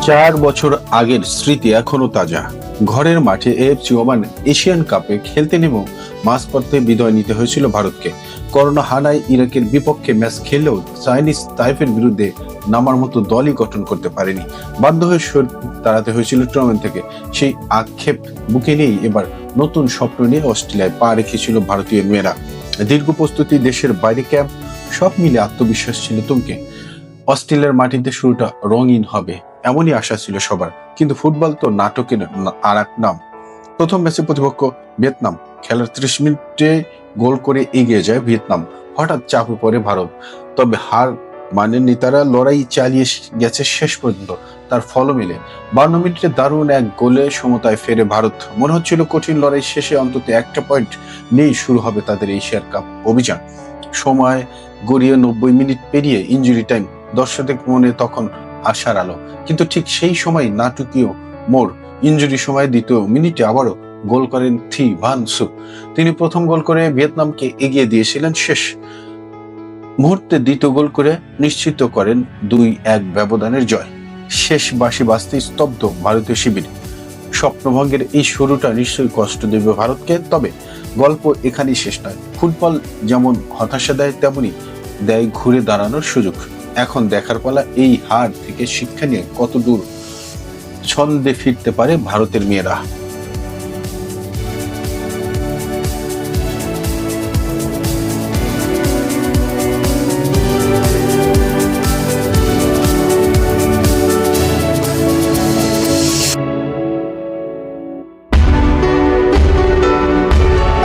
4 বছর আগের স্মৃতি এখনো তাজা। ঘরের মাঠে এএফসি ওমান এশিয়ান কাপে খেলতে নেমেও মাঝপথে বিদায় নিতে হয়েছিল ভারতকে। করোনা হানায় ইরাকের বিপক্ষে ম্যাচ খেললেও চাইনিজ তাইপের বিরুদ্ধে নামার মতো দলই গঠন করতে পারেনি। বাধ্য হয়ে দাঁড়াতে হয়েছিল টুর্নামেন্ট থেকে। সেই আক্ষেপ বুকে নিয়েই এবার নতুন স্বপ্ন নিয়ে অস্ট্রেলিয়ায় পা রেখেছিল ভারতীয় মেয়েরা। দীর্ঘ প্রস্তুতি, দেশের বাইরে ক্যাম্প, সব মিলে আত্মবিশ্বাস ছিল তুঙ্গে। অস্ট্রেলিয়ার মাটিতে শুরুটা রঙিন হবে এমনই আশা ছিল সবার, কিন্তু ফুটবল তো নাটকের আর এক নাম। প্রথম ম্যাচে প্রতিপক্ষ ভিয়েতনাম, খেলার 30 মিনিটে গোল করে এগিয়ে যায় ভিয়েতনাম। হঠাৎ চাপে পড়ে ভারত, তবে হার মানেননি তারা। লড়াই চালিয়ে গেছে শেষ পর্যন্ত, তার ফলও মেলে। 52 মিনিটে দারুণ এক গোলে সমতায় ফেরে ভারত। মনে হচ্ছিল কঠিন লড়াই শেষে অন্তত একটা পয়েন্ট নিয়েই শুরু হবে তাদের এশিয়ার কাপ অভিযান। সময় গড়িয়ে 90 মিনিট পেরিয়ে ইনজুরি টাইম। দর্শকদের মনে তখন আশার আলো, কিন্তু ঠিক সেই সময় নাটকীয় মোড়। ইনজুরি সময় দ্বিতীয় মিনিটে আবারও গোল করেন থি ভান সু। তিনি প্রথম গোল করে ভিয়েতনামকে এগিয়ে দিয়েছিলেন, শেষ মুহূর্তে দ্বিতীয় গোল করে নিশ্চিত করেন 2-1 ব্যবধানের জয়। শেষ বাঁশি বাজতে স্তব্ধ ভারতীয় শিবির। স্বপ্নভঙ্গের এই শুরুটা নিশ্চয়ই কষ্ট দেবে ভারতকে, তবে গল্প এখানেই শেষ নয়। ফুটবল যেমন হতাশা দেয়, তেমনি দেয় ঘুরে দাঁড়ানোর সুযোগ। এখন দেখার পালা এই হার থেকে শিক্ষা নিয়ে কত দূর ছন্দে ফিরতে পারে ভারতের মেয়েরা।